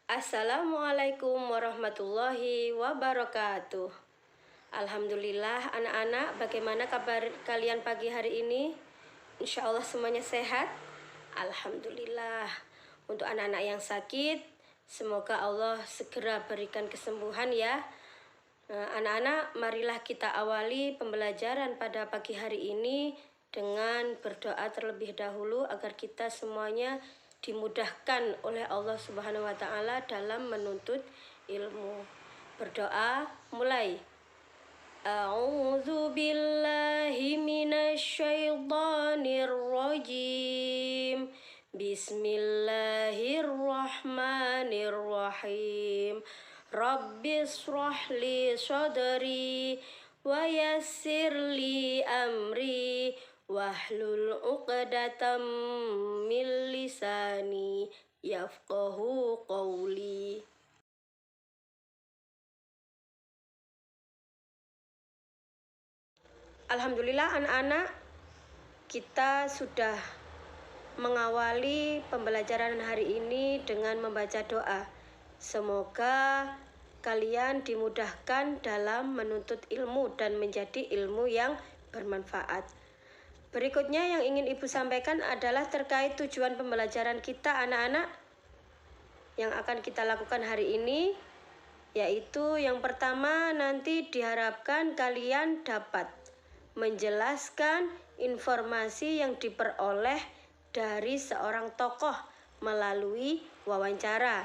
Assalamualaikum warahmatullahi wabarakatuh. Alhamdulillah anak-anak, bagaimana kabar kalian pagi hari ini? Insya Allah semuanya sehat. Alhamdulillah. Untuk anak-anak yang sakit, semoga Allah segera berikan kesembuhan ya. Anak-anak, marilah kita awali pembelajaran pada pagi hari ini dengan berdoa terlebih dahulu agar kita semuanya dimudahkan oleh Allah Subhanahu wa Ta'ala dalam menuntut ilmu. Berdoa mulai. A'udzu billahi minasyaitonir rajim. Bismillahirrahmanirrahim. Rabbishrah li sadri wa yassir li amri wahlul 'uqdatam min lisani yafqahu qawli. Alhamdulillah anak-anak, kita sudah mengawali pembelajaran hari ini dengan membaca doa. Semoga kalian dimudahkan dalam menuntut ilmu dan menjadi ilmu yang bermanfaat. Berikutnya yang ingin Ibu sampaikan adalah terkait tujuan pembelajaran kita anak-anak yang akan kita lakukan hari ini, yaitu yang pertama nanti diharapkan kalian dapat menjelaskan informasi yang diperoleh dari seorang tokoh melalui wawancara.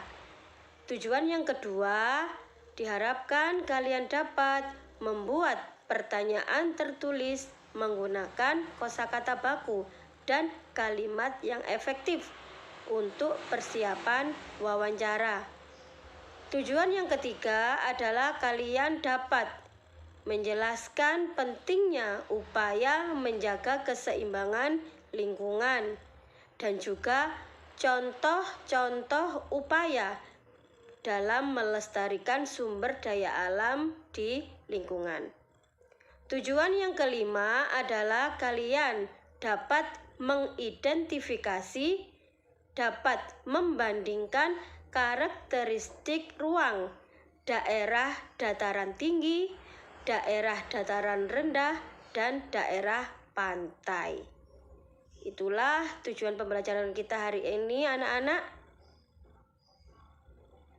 Tujuan yang kedua, diharapkan kalian dapat membuat pertanyaan tertulis menggunakan kosakata baku dan kalimat yang efektif untuk persiapan wawancara. Tujuan yang ketiga adalah kalian dapat menjelaskan pentingnya upaya menjaga keseimbangan lingkungan dan juga contoh-contoh upaya dalam melestarikan sumber daya alam di lingkungan. Tujuan yang kelima adalah kalian dapat mengidentifikasi, dapat membandingkan karakteristik ruang daerah dataran tinggi, daerah dataran rendah, dan daerah pantai. Itulah tujuan pembelajaran kita hari ini anak-anak.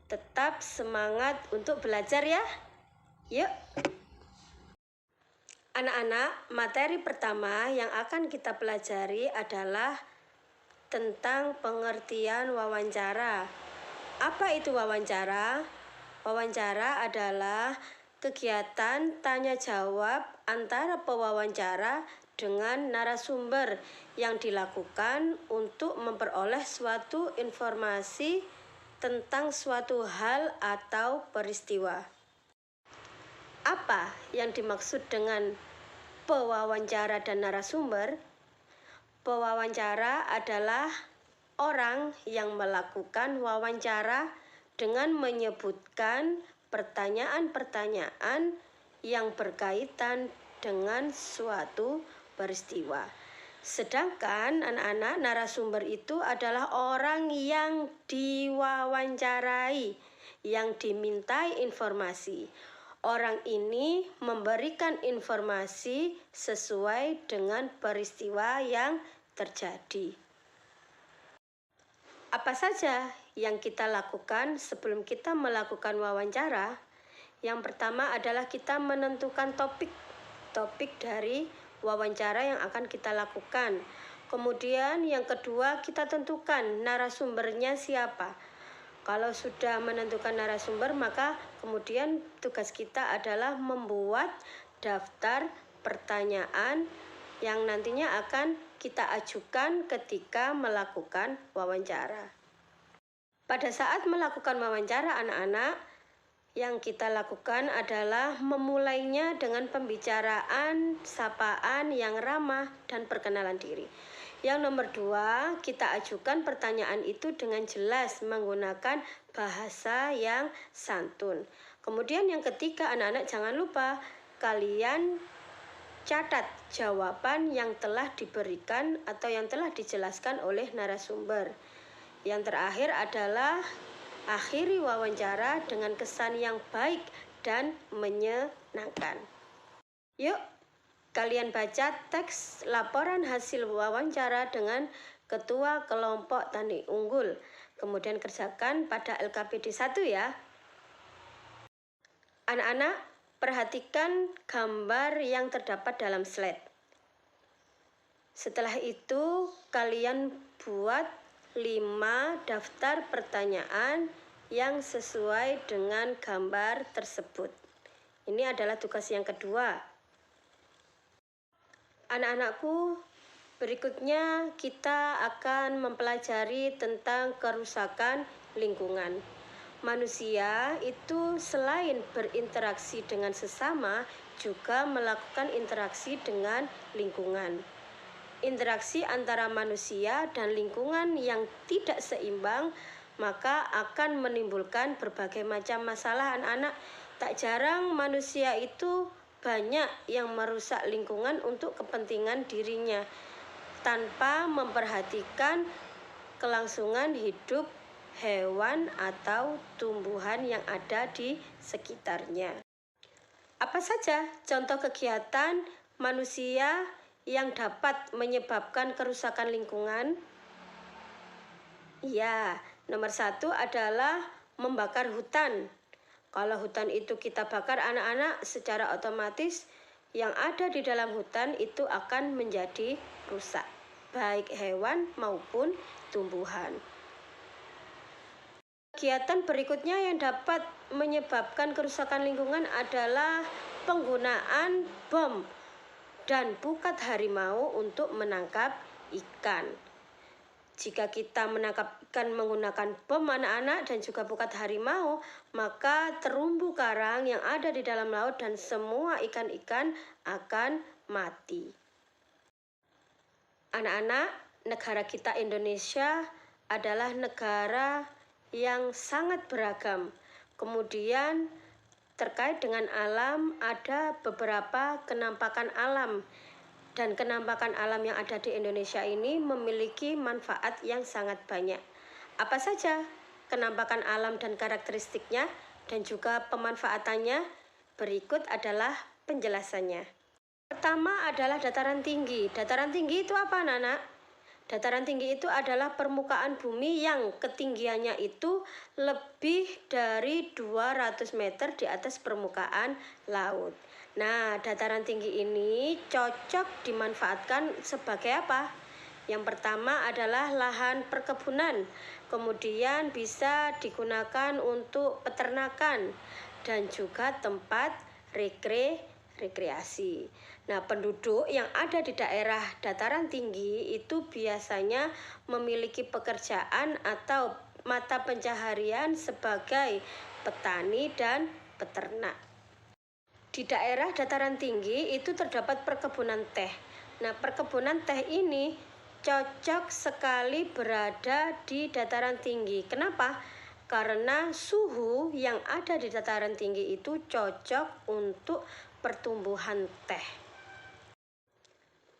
Tetap semangat untuk belajar ya. Yuk. Anak-anak, materi pertama yang akan kita pelajari adalah tentang pengertian wawancara. Apa itu wawancara? Wawancara adalah kegiatan tanya jawab antara pewawancara dengan narasumber yang dilakukan untuk memperoleh suatu informasi tentang suatu hal atau peristiwa. Apa yang dimaksud dengan pewawancara dan narasumber? Pewawancara adalah orang yang melakukan wawancara dengan menyebutkan pertanyaan-pertanyaan yang berkaitan dengan suatu peristiwa. Sedangkan anak-anak, narasumber itu adalah orang yang diwawancarai, yang dimintai informasi. Orang ini memberikan informasi sesuai dengan peristiwa yang terjadi. Apa saja yang kita lakukan sebelum kita melakukan wawancara? Yang pertama adalah kita menentukan topik dari wawancara yang akan kita lakukan. Kemudian yang kedua, kita tentukan narasumbernya siapa. Kalau sudah menentukan narasumber, maka kemudian tugas kita adalah membuat daftar pertanyaan yang nantinya akan kita ajukan ketika melakukan wawancara. Pada saat melakukan wawancara anak-anak, yang kita lakukan adalah memulainya dengan pembicaraan, sapaan yang ramah, dan perkenalan diri. Yang nomor 2, kita ajukan pertanyaan itu dengan jelas menggunakan bahasa yang santun. Kemudian yang ketiga, anak-anak jangan lupa kalian catat jawaban yang telah diberikan atau yang telah dijelaskan oleh narasumber. Yang terakhir adalah Akhiri wawancara dengan kesan yang baik dan menyenangkan. Yuk, kalian baca teks laporan hasil wawancara dengan Ketua Kelompok Tani Unggul. Kemudian kerjakan pada LKPD 1 ya. Anak-anak, perhatikan gambar yang terdapat dalam slide. Setelah itu, kalian buat 5 daftar pertanyaan yang sesuai dengan gambar tersebut. Ini adalah tugas yang kedua. Anak-anakku, berikutnya kita akan mempelajari tentang kerusakan lingkungan. Manusia itu selain berinteraksi dengan sesama, juga melakukan interaksi dengan lingkungan. Interaksi antara manusia dan lingkungan yang tidak seimbang maka akan menimbulkan berbagai macam masalah anak-anak. Tak jarang manusia itu banyak yang merusak lingkungan untuk kepentingan dirinya tanpa memperhatikan kelangsungan hidup hewan atau tumbuhan yang ada di sekitarnya. Apa saja contoh kegiatan manusia yang dapat menyebabkan kerusakan lingkungan? Ya, nomor 1 adalah membakar hutan. Kalau hutan itu kita bakar anak-anak, secara otomatis yang ada di dalam hutan itu akan menjadi rusak, baik hewan maupun tumbuhan. Kegiatan berikutnya yang dapat menyebabkan kerusakan lingkungan adalah penggunaan bom dan pukat harimau untuk menangkap ikan. Jika kita menangkap ikan menggunakan bom anak-anak dan juga pukat harimau, maka terumbu karang yang ada di dalam laut dan semua ikan-ikan akan mati. Anak-anak, negara kita Indonesia adalah negara yang sangat beragam. Kemudian terkait dengan alam, ada beberapa kenampakan alam. Dan kenampakan alam yang ada di Indonesia ini memiliki manfaat yang sangat banyak. Apa saja kenampakan alam dan karakteristiknya dan juga pemanfaatannya? Berikut adalah penjelasannya. Pertama adalah dataran tinggi. Dataran tinggi itu apa, anak-anak? Dataran tinggi itu adalah permukaan bumi yang ketinggiannya itu lebih dari 200 meter di atas permukaan laut. Nah, dataran tinggi ini cocok dimanfaatkan sebagai apa? Yang pertama adalah lahan perkebunan, kemudian bisa digunakan untuk peternakan dan juga tempat rekreasi. Nah, penduduk yang ada di daerah dataran tinggi itu biasanya memiliki pekerjaan atau mata pencaharian sebagai petani dan peternak. Di daerah dataran tinggi itu terdapat perkebunan teh. Nah, perkebunan teh ini cocok sekali berada di dataran tinggi. Kenapa? Karena suhu yang ada di dataran tinggi itu cocok untuk pertumbuhan teh.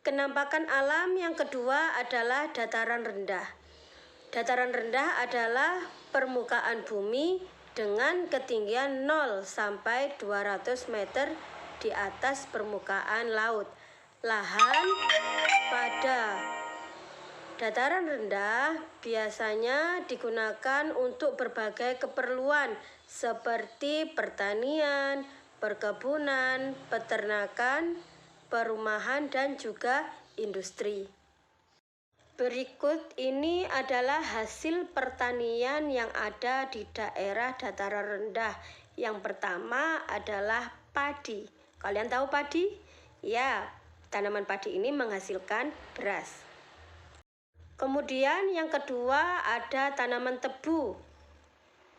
Kenampakan alam yang kedua adalah dataran rendah. Dataran rendah adalah permukaan bumi dengan ketinggian 0 sampai 200 meter di atas permukaan laut. Lahan pada dataran rendah biasanya digunakan untuk berbagai keperluan seperti pertanian, perkebunan, peternakan, perumahan, dan juga industri. Berikut ini adalah hasil pertanian yang ada di daerah dataran rendah. Yang pertama adalah padi. Kalian tahu padi? Ya, tanaman padi ini menghasilkan beras. Kemudian yang kedua ada tanaman tebu.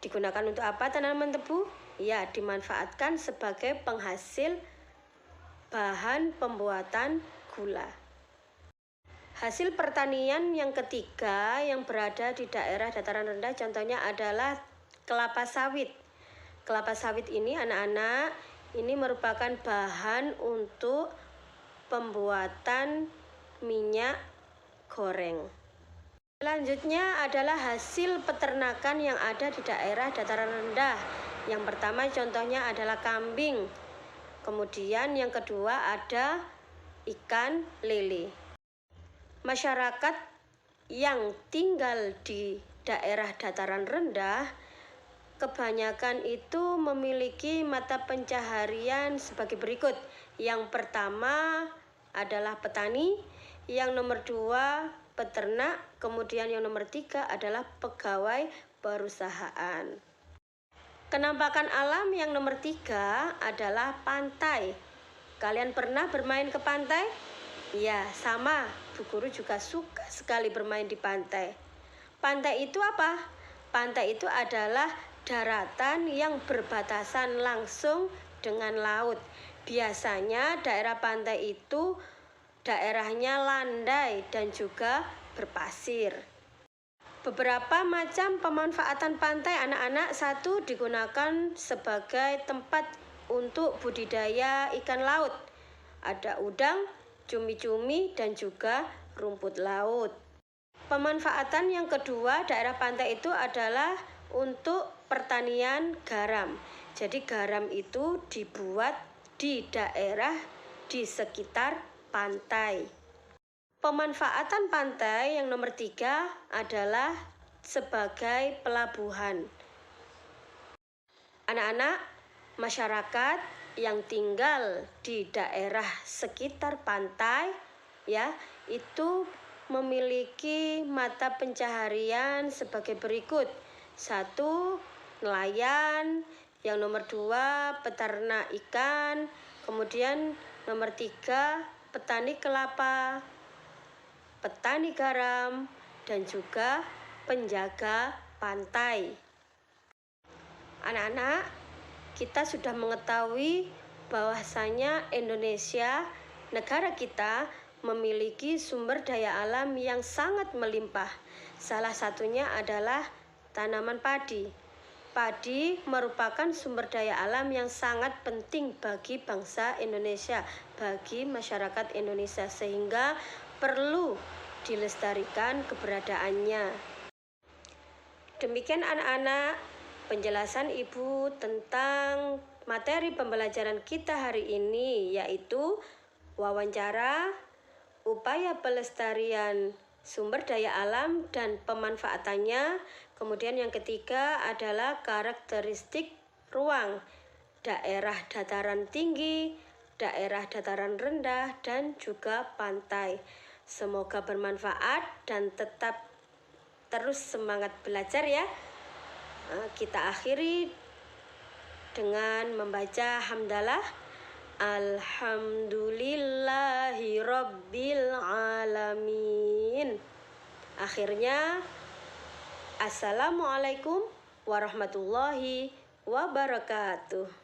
Digunakan untuk apa tanaman tebu? Ya, dimanfaatkan sebagai penghasil bahan pembuatan gula. Hasil pertanian yang ketiga yang berada di daerah dataran rendah contohnya adalah kelapa sawit. Kelapa sawit ini anak-anak, ini merupakan bahan untuk pembuatan minyak goreng. Selanjutnya adalah hasil peternakan yang ada di daerah dataran rendah. Yang pertama contohnya adalah kambing. Kemudian yang kedua ada ikan lele. Masyarakat yang tinggal di daerah dataran rendah kebanyakan itu memiliki mata pencaharian sebagai berikut. Yang pertama adalah petani, yang nomor 2 peternak, kemudian yang nomor 3 adalah pegawai perusahaan. Kenampakan alam yang nomor 3 adalah pantai. Kalian pernah bermain ke pantai? Ya, sama. Bu Guru juga suka sekali bermain di pantai. Pantai itu apa? Pantai itu adalah daratan yang berbatasan langsung dengan laut. Biasanya daerah pantai itu daerahnya landai dan juga berpasir. Beberapa macam pemanfaatan pantai anak-anak. 1, digunakan sebagai tempat untuk budidaya ikan laut. Ada udang, cumi-cumi, dan juga rumput laut. Pemanfaatan yang kedua daerah pantai itu adalah untuk pertanian garam. Jadi garam itu dibuat di daerah di sekitar pantai. Pemanfaatan pantai yang nomor 3 adalah sebagai pelabuhan. Anak-anak, masyarakat yang tinggal di daerah sekitar pantai ya, itu memiliki mata pencaharian sebagai berikut. 1, nelayan, yang nomor 2 peternak ikan, kemudian nomor 3 petani kelapa, petani garam, dan juga penjaga pantai. Anak-anak, kita sudah mengetahui bahwasanya Indonesia, negara kita, memiliki sumber daya alam yang sangat melimpah. Salah satunya adalah tanaman padi. Padi merupakan sumber daya alam yang sangat penting bagi bangsa Indonesia, bagi masyarakat Indonesia, sehingga perlu dilestarikan keberadaannya. Demikian anak-anak, penjelasan Ibu tentang materi pembelajaran kita hari ini, yaitu wawancara, upaya pelestarian sumber daya alam dan pemanfaatannya. Kemudian yang ketiga adalah karakteristik ruang daerah dataran tinggi, daerah dataran rendah, dan juga pantai. Semoga bermanfaat dan tetap terus semangat belajar ya. Kita akhiri dengan membaca hamdalah. Alhamdulillahi Rabbil Alamin. Akhirnya, Assalamualaikum warahmatullahi wabarakatuh.